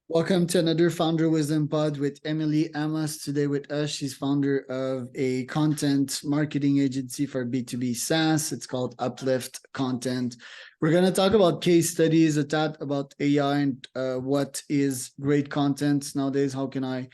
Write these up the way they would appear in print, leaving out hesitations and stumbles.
Welcome to another Founder Wisdom Pod with Emily Amos. Today with us, she's founder of a content marketing agency for B2B SaaS. It's called Uplift Content. We're going to talk about case studies, a tad about AI and what is great content nowadays. How can I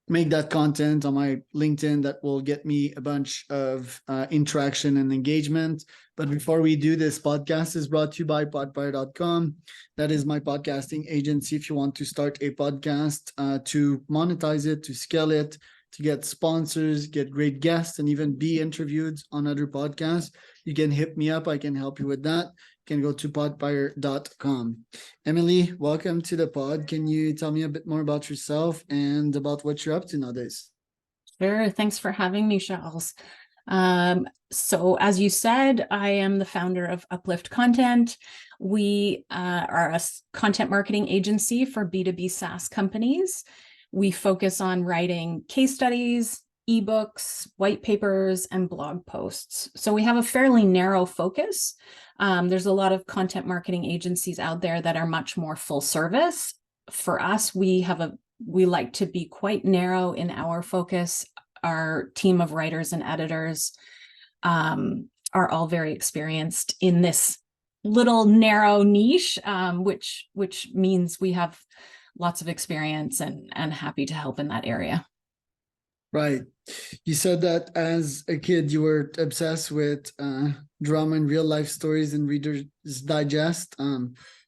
make that content on my LinkedIn that will get me a bunch of interaction and engagement. But before we do, this podcast is brought to you by podfire.com. That is my podcasting agency. If you want to start a podcast, to monetize it, to scale it, to get sponsors, get great guests, and even be interviewed on other podcasts, you can hit me up. I can help you with that. You can go to podfire.com. Emily, welcome to the pod. Can you tell me a bit more about yourself and about what you're up to nowadays? Sure. Thanks for having me, Charles. So as you said, I am the founder of Uplift Content. We are a content marketing agency for B2B SaaS companies. We focus on writing case studies, ebooks, white papers, and blog posts. So we have a fairly narrow focus. There's a lot of content marketing agencies out there that are much more full service. For us, we like to be quite narrow in our focus. Our team of writers and editors are all very experienced in this little narrow niche, which means we have lots of experience and happy to help in that area. Right. You said that as a kid, you were obsessed with drama and real life stories in Reader's Digest,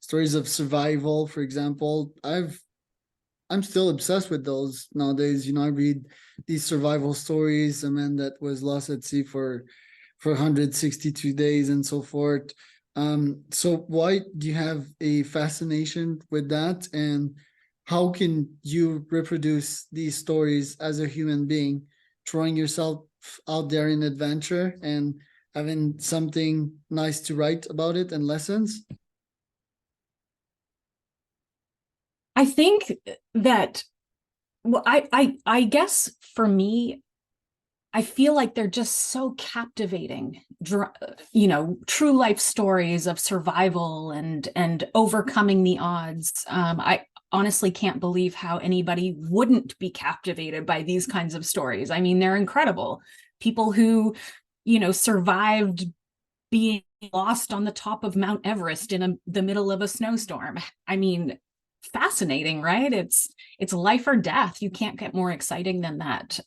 stories of survival, for example. I'm still obsessed with those nowadays. I read these survival stories, a man that was lost at sea for 162 days and so forth. So why do you have a fascination with that? And how can you reproduce these stories as a human being, throwing yourself out there in adventure and having something nice to write about it and lessons? I think that, well, I guess for me, I feel like they're just so captivating, true life stories of survival and overcoming the odds. I honestly can't believe how anybody wouldn't be captivated by these kinds of stories. I mean, they're incredible. People who, survived being lost on the top of Mount Everest in the middle of a snowstorm. I mean, fascinating, right? It's life or death. You can't get more exciting than that.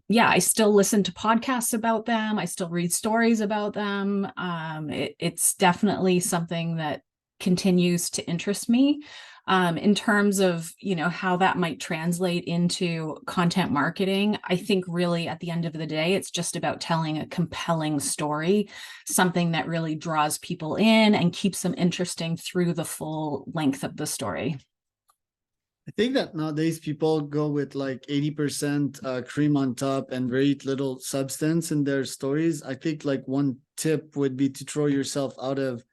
Yeah, I still listen to podcasts about them. I still read stories about them. It's definitely something that continues to interest me. In terms of, how that might translate into content marketing, I think really at the end of the day, it's just about telling a compelling story, something that really draws people in and keeps them interesting through the full length of the story. I think that nowadays people go with like 80% cream on top and very little substance in their stories. I think like one tip would be to throw yourself out of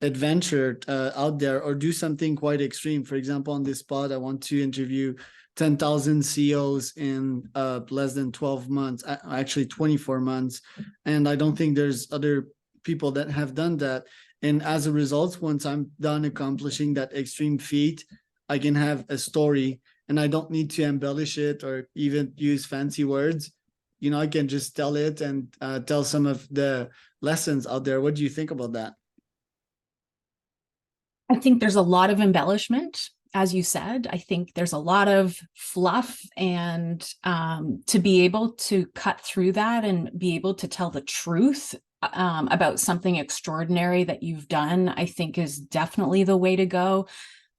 adventure out there or do something quite extreme. For example, on this pod, I want to interview 10,000 CEOs in less than 12 months, actually 24 months. And I don't think there's other people that have done that. And as a result, once I'm done accomplishing that extreme feat, I can have a story and I don't need to embellish it or even use fancy words. I can just tell it and tell some of the lessons out there. What do you think about that? I think there's a lot of embellishment, as you said. I think there's a lot of fluff, and to be able to cut through that and be able to tell the truth about something extraordinary that you've done, I think is definitely the way to go.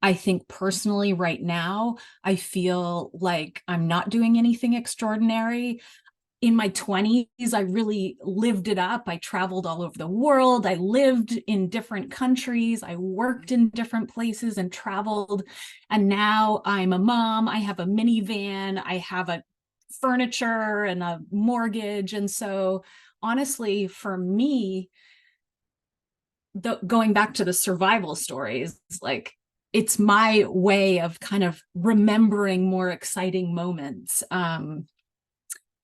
I think personally right now, I feel like I'm not doing anything extraordinary. In my 20s, I really lived it up. I traveled all over the world. I lived in different countries. I worked in different places and traveled. And now I'm a mom. I have a minivan. I have a furniture and a mortgage. And so honestly, for me, going back to the survival stories, like it's my way of kind of remembering more exciting moments.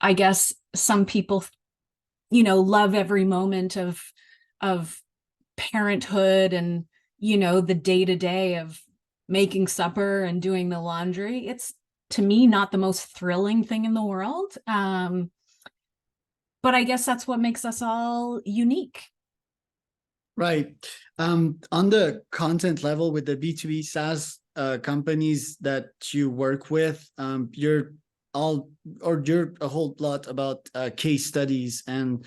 I guess some people, love every moment of parenthood and, the day-to-day of making supper and doing the laundry. It's, to me, not the most thrilling thing in the world. But I guess that's what makes us all unique. Right. On the content level with the B2B SaaS companies that you work with, you're a whole lot about case studies, and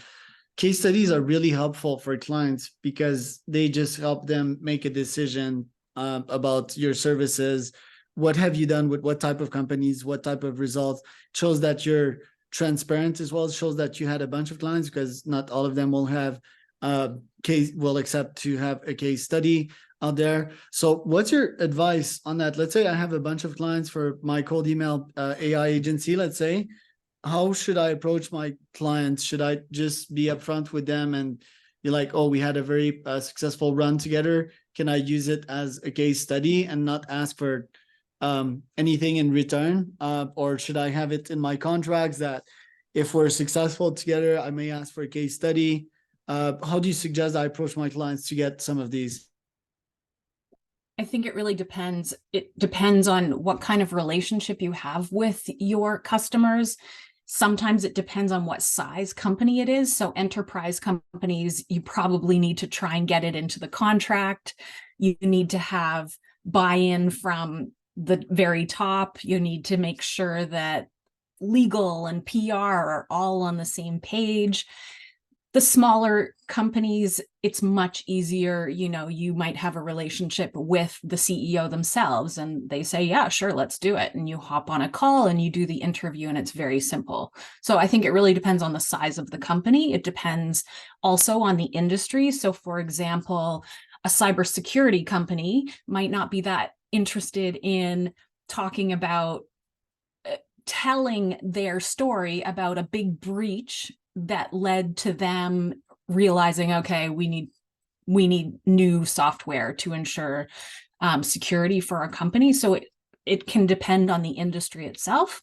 case studies are really helpful for clients because they just help them make a decision about your services. What have you done with what type of companies, what type of results? It shows that you're transparent as well. It shows that you had a bunch of clients, because not all of them will have will accept to have a case study out there. So what's your advice on that? Let's say I have a bunch of clients for my cold email AI agency, let's say. How should I approach my clients? Should I just be upfront with them and you're like, oh, we had a very successful run together. Can I use it as a case study and not ask for anything in return? Or should I have it in my contracts that if we're successful together, I may ask for a case study? How do you suggest I approach my clients to get some of these? I think it really depends. It depends on what kind of relationship you have with your customers. Sometimes it depends on what size company it is. So enterprise companies, you probably need to try and get it into the contract. You need to have buy-in from the very top. You need to make sure that legal and PR are all on the same page. The smaller companies, it's much easier. You know, you might have a relationship with the CEO themselves and they say, yeah, sure, let's do it. And you hop on a call and you do the interview and it's very simple. So I think it really depends on the size of the company. It depends also on the industry. So for example, a cybersecurity company might not be that interested in talking about telling their story about a big breach that led to them realizing, okay, we need new software to ensure security for our company. So it can depend on the industry itself.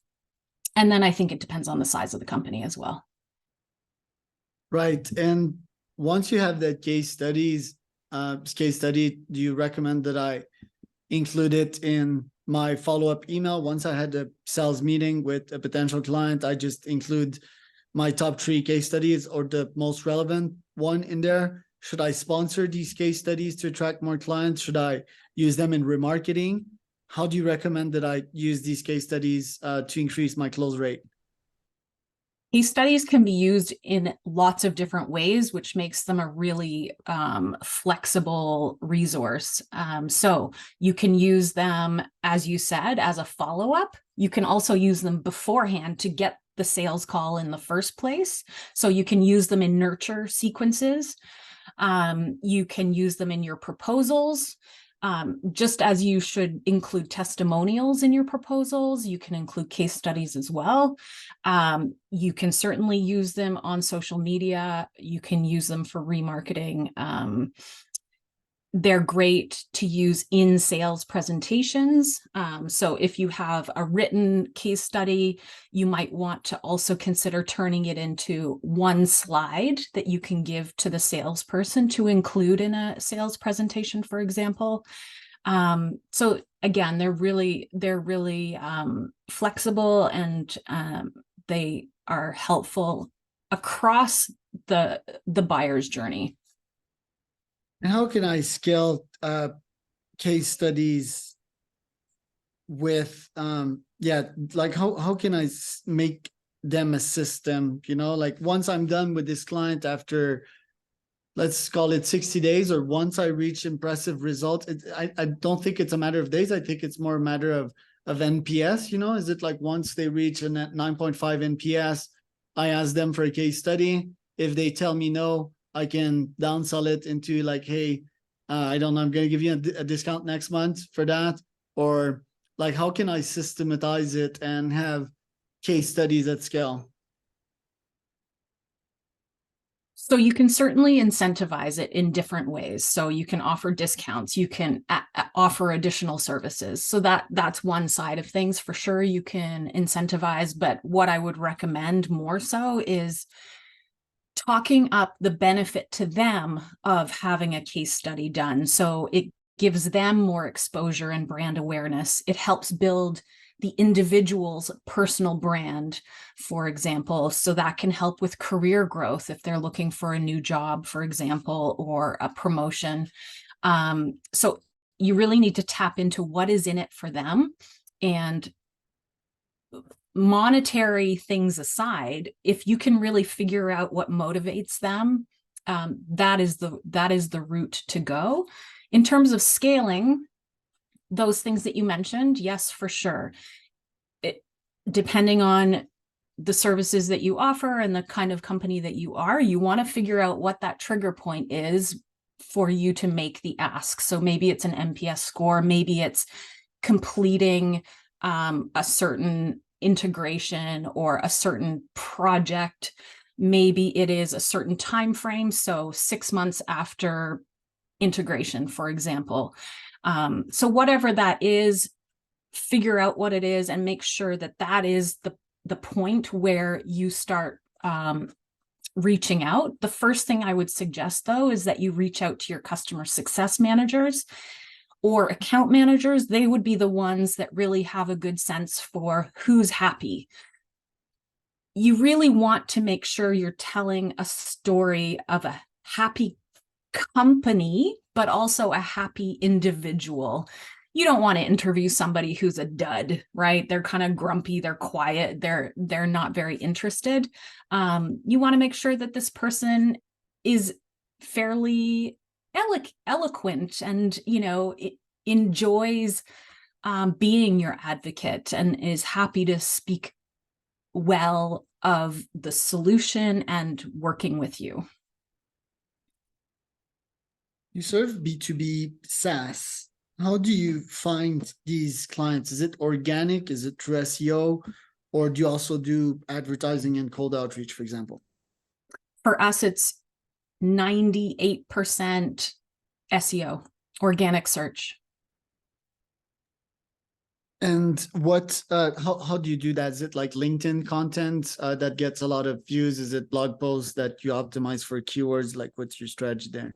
And then I think it depends on the size of the company as well. Right. And once you have that case study, do you recommend that I include it in my follow-up email? Once I had a sales meeting with a potential client, I just include my top 3 case studies or the most relevant one in there. Should I sponsor these case studies to attract more clients? Should I use them in remarketing? How do you recommend that I use these case studies to increase my close rate? Case studies can be used in lots of different ways, which makes them a really flexible resource. So you can use them, as you said, as a follow-up. You can also use them beforehand to get the sales call in the first place. So you can use them in nurture sequences. You can use them in your proposals. Just as you should include testimonials in your proposals, you can include case studies as well. You can certainly use them on social media. You can use them for remarketing. They're great to use in sales presentations. So if you have a written case study, you might want to also consider turning it into one slide that you can give to the salesperson to include in a sales presentation, for example. So again, they're really flexible, and they are helpful across the buyer's journey. And how can I scale case studies with like how can I make them a system? You know, like once I'm done with this client after, let's call it 60 days, or once I reach impressive results, I don't think it's a matter of days. I think it's more a matter of NPS. You know, is it like once they reach a 9.5 NPS, I ask them for a case study. If they tell me no, I can downsell it into like, hey, I don't know, I'm going to give you a discount next month for that. Or like, how can I systematize it and have case studies at scale? So you can certainly incentivize it in different ways. So you can offer discounts, you can offer additional services. So that's one side of things. For sure, you can incentivize, but what I would recommend more so is talking up the benefit to them of having a case study done. So it gives them more exposure and brand awareness. It helps build the individual's personal brand, for example. So that can help with career growth if they're looking for a new job, for example, or a promotion. So you really need to tap into what is in it for them. And monetary things aside, if you can really figure out what motivates them, that is the route to go. In terms of scaling, those things that you mentioned, yes, for sure. Depending on the services that you offer and the kind of company that you are, you want to figure out what that trigger point is for you to make the ask. So maybe it's an NPS score, maybe it's completing a certain integration or a certain project. Maybe it is a certain time frame, so 6 months after integration, for example. So whatever that is, figure out what it is and make sure that that is the point where you start reaching out. The first thing I would suggest, though, is that you reach out to your customer success managers or account managers. They would be the ones that really have a good sense for who's happy. You really want to make sure you're telling a story of a happy company, but also a happy individual. You don't want to interview somebody who's a dud, right? They're kind of grumpy, they're quiet, they're not very interested. You want to make sure that this person is fairly eloquent and, enjoys being your advocate and is happy to speak well of the solution and working with you. You serve B2B SaaS. How do you find these clients? Is it organic? Is it through SEO? Or do you also do advertising and cold outreach, for example? For us, it's 98% SEO, organic search. And how do you do that? Is it like LinkedIn content that gets a lot of views? Is it blog posts that you optimize for keywords? Like, what's your strategy there?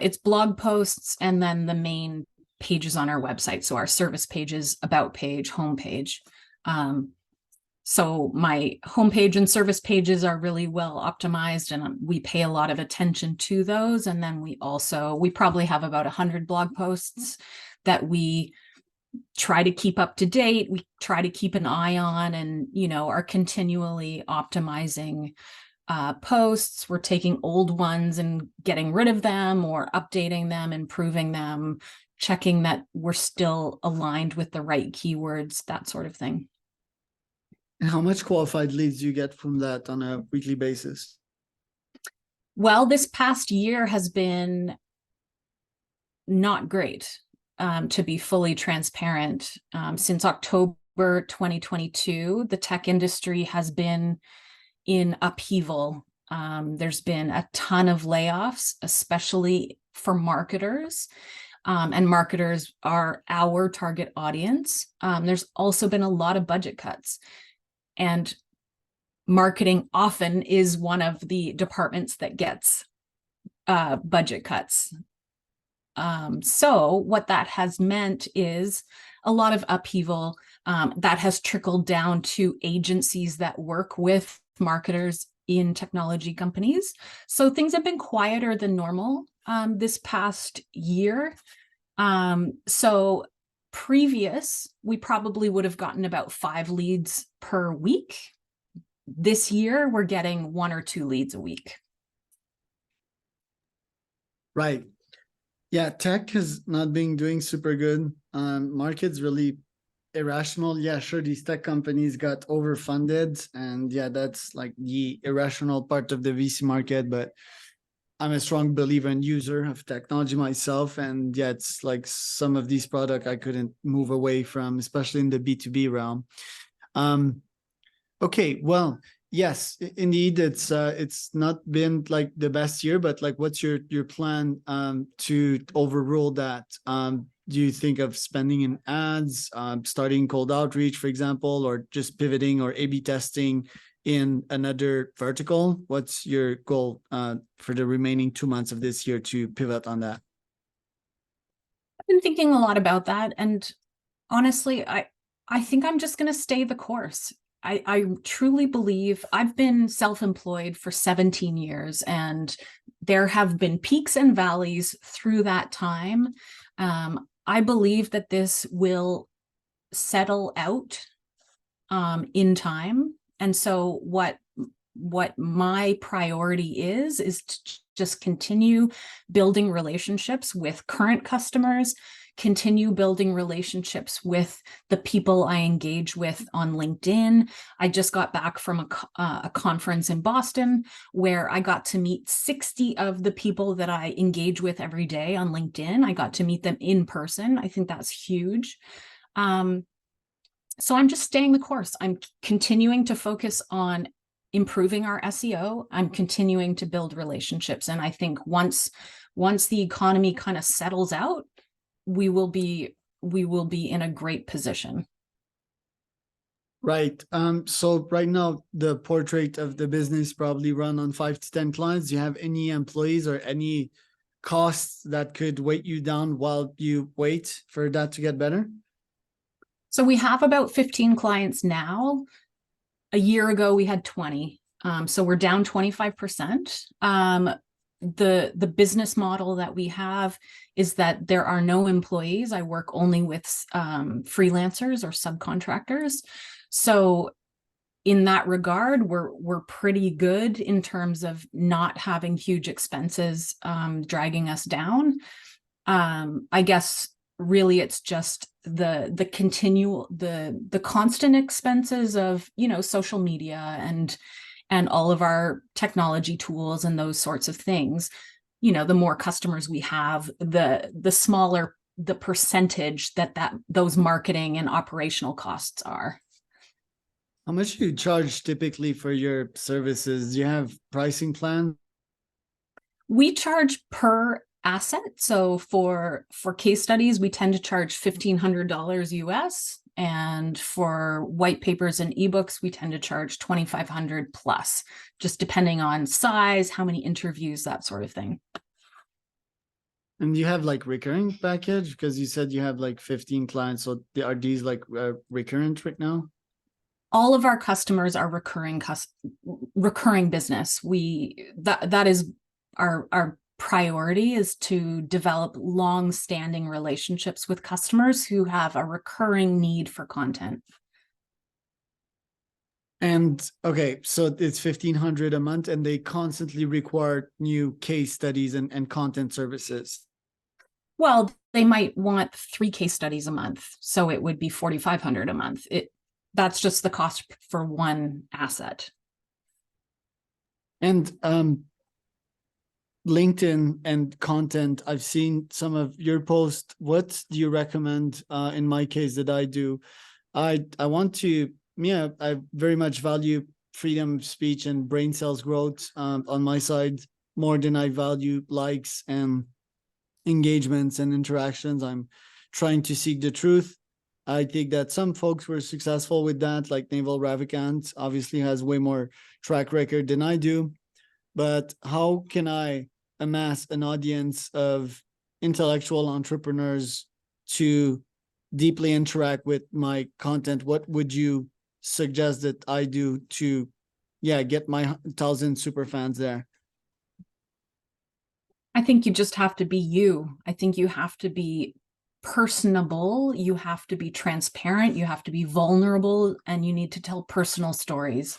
It's blog posts and then the main pages on our website. So our service pages, about page, homepage. So my homepage and service pages are really well optimized and we pay a lot of attention to those. And then we probably have about 100 blog posts that we try to keep up to date. We try to keep an eye on and, are continually optimizing posts. We're taking old ones and getting rid of them or updating them, improving them, checking that we're still aligned with the right keywords, that sort of thing. And how much qualified leads do you get from that on a weekly basis? Well, this past year has been not great, to be fully transparent. Since October 2022, the tech industry has been in upheaval. There's been a ton of layoffs, especially for marketers. And marketers are our target audience. There's also been a lot of budget cuts. And marketing often is one of the departments that gets budget cuts. So what that has meant is a lot of upheaval that has trickled down to agencies that work with marketers in technology companies. So things have been quieter than normal this past year. So we probably would have gotten about 5 leads per week. This year, we're getting 1 or 2 leads a week. Right. Yeah, tech has not been doing super good. Market's really irrational. Yeah, sure, these tech companies got overfunded, and yeah, that's like the irrational part of the VC market, but I'm a strong believer and user of technology myself, and yeah, it's like some of these products I couldn't move away from, especially in the B2B realm. Okay, well, yes, indeed, it's not been like the best year, but like, what's your plan to overrule that? Do you think of spending in ads, starting cold outreach, for example, or just pivoting or A/B testing in another vertical? What's your goal for the remaining 2 months of this year to pivot on that? been thinking a lot about that, and honestly, I think I'm just going to stay the course. I truly believe I've been self-employed for 17 years, and there have been peaks and valleys through that time. I believe that this will settle out in time. And so what my priority is to just continue building relationships with current customers, continue building relationships with the people I engage with on LinkedIn. I just got back from a conference in Boston where I got to meet 60 of the people that I engage with every day on LinkedIn. I got to meet them in person. I think that's huge. So I'm just staying the course. I'm continuing to focus on improving our SEO. I'm continuing to build relationships. And I think once the economy kind of settles out, we will be in a great position. Right. So right now the portrait of the business probably run on 5 to 10 clients. Do you have any employees or any costs that could weight you down while you wait for that to get better? So we have about 15 clients now. A year ago, we had 20. So we're down 25%. The business model that we have is that there are no employees. I work only with freelancers or subcontractors. So in that regard, we're pretty good in terms of not having huge expenses dragging us down. I guess really it's just the constant expenses of, social media and all of our technology tools and those sorts of things. The more customers we have, the smaller the percentage that those marketing and operational costs are. How much do you charge typically for your services? Do you have pricing plan? We charge per asset. So for case studies, we tend to charge $1,500 US. And for white papers and ebooks, we tend to charge $2,500 plus, just depending on size, how many interviews, that sort of thing. And you have like recurring package because you said you have like 15 clients. So are these like recurrent right now? All of our customers are recurring business. That is our priority, is to develop long-standing relationships with customers who have a recurring need for content. And okay, so it's 1,500 a month, and they constantly require new case studies and content services. Well, they might want 3 case studies a month, so it would be 4,500 a month. That's just the cost for one asset. And LinkedIn and content, I've seen some of your posts. What do you recommend in my case that I do? I want to, I very much value freedom of speech and brain cells growth on my side more than I value likes and engagements and interactions. I'm trying to seek the truth. I think that some folks were successful with that, like Naval Ravikant obviously has way more track record than I do. But how can I amass an audience of intellectual entrepreneurs to deeply interact with my content? What would you suggest that I do to, get my 1,000 super fans there? I think you just have to be you. I think you have to be personable, you have to be transparent, you have to be vulnerable, and you need to tell personal stories.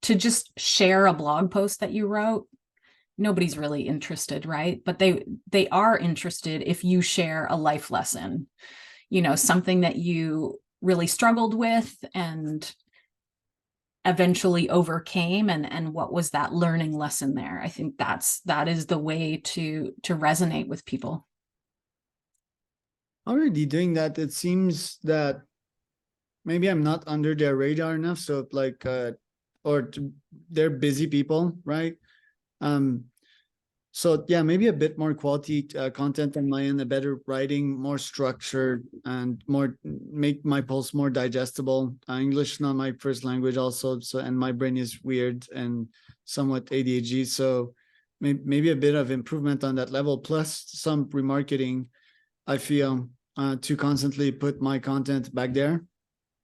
To just share a blog post that you wrote, nobody's really interested, right? But they are interested if you share a life lesson, something that you really struggled with and eventually overcame, and what was that learning lesson there. I think that is the way to resonate with people. Already doing that, it seems that maybe I'm not under their radar enough. So like, they're busy people, right? So yeah, maybe a bit more quality content on my end, a better writing, more structured, and make my posts more digestible. English is not my first language also, and my brain is weird and somewhat ADHD. So maybe a bit of improvement on that level, plus some remarketing, I feel, to constantly put my content back there.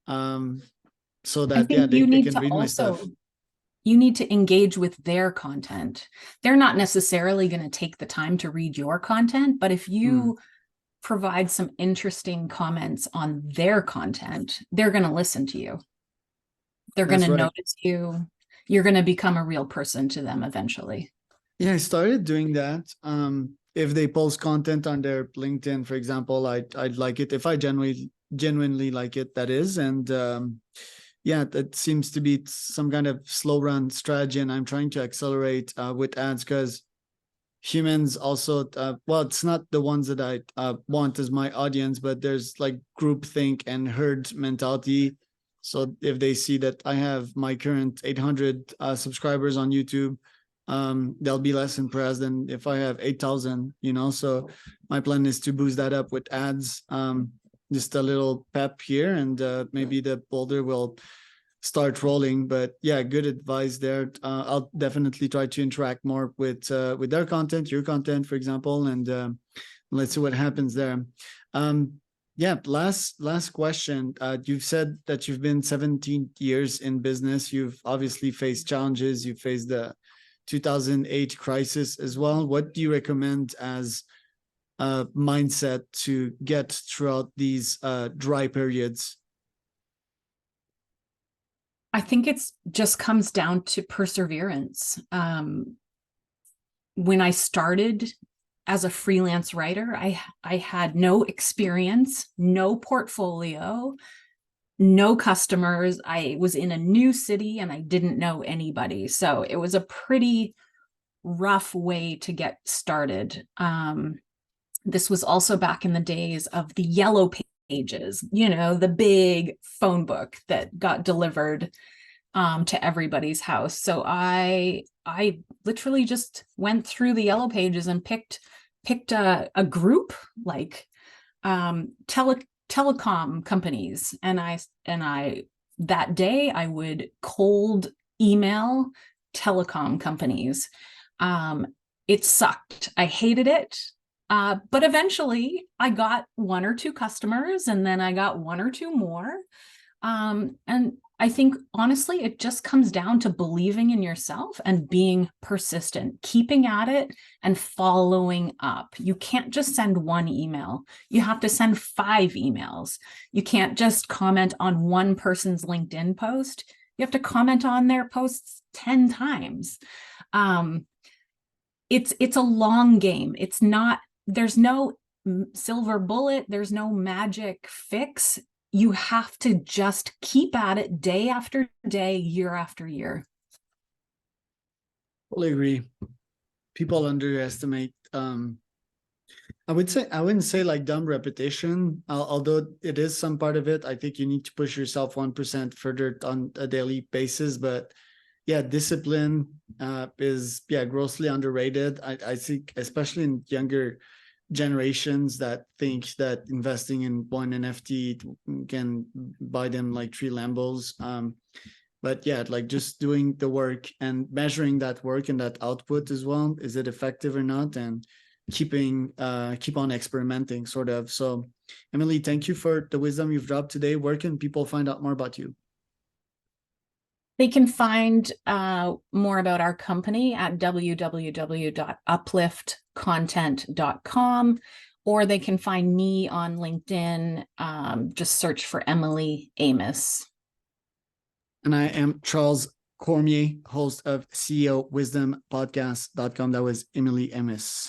So I that, yeah, think you they need can to read my stuff. also, you need to engage with their content. They're not necessarily going to take the time to read your content, but if you provide some interesting comments on their content, they're going to listen to you. They're going That's to right. notice you. You're going to become a real person to them eventually. Yeah, I started doing that. If they post content on their LinkedIn, for example, I'd like it if I genuinely like it, that is. And yeah, that seems to be some kind of slow run strategy, and I'm trying to accelerate with ads, because humans also, well, it's not the ones that I want as my audience, but there's like groupthink and herd mentality. So if they see that I have my current 800 subscribers on YouTube, they'll be less impressed than if I have 8,000, you know. So my plan is to boost that up with ads, just a little pep here, and maybe the boulder will start rolling. But yeah, good advice there. I'll definitely try to interact more with their content, your content, for example, and let's see what happens there. Yeah, last question. You've said that you've been 17 years in business. You've obviously faced challenges. You faced the 2008 crisis as well. What do you recommend as a mindset to get throughout these dry periods? I think it's just comes down to perseverance. When I started as a freelance writer, I had no experience, no portfolio, no customers. I was in a new city and I didn't know anybody. So it was a pretty rough way to get started. This was also back in the days of the yellow pages, you know, the big phone book that got delivered to everybody's house. So I literally just went through the yellow pages and picked a group like telecom companies, and I that day I would cold email telecom companies. It sucked. I hated it. But eventually I got one or two customers, and then I got one or two more. And I think honestly, it just comes down to believing in yourself and being persistent, keeping at it and following up. You can't just send one email. You have to send 5 emails. You can't just comment on one person's LinkedIn post. You have to comment on their posts 10 times. It's a long game. It's not, there's no silver bullet. There's no magic fix. You have to just keep at it day after day, year after year. Totally agree. People underestimate, I wouldn't say like dumb repetition, although it is some part of it. I think you need to push yourself 1% further on a daily basis. But yeah, discipline is, yeah, grossly underrated. I think especially in younger generations that think that investing in one NFT can buy them like 3 Lambos. But yeah, like just doing the work and measuring that work and that output as well. Is it effective or not? And keep on experimenting, sort of. So Emily, thank you for the wisdom you've dropped today. Where can people find out more about you? They can find more about our company at www.upliftcontent.com, or they can find me on LinkedIn. Just search for Emily Amos. And I am Charles Cormier, host of CEO Wisdom Podcast.com. That was Emily Amos.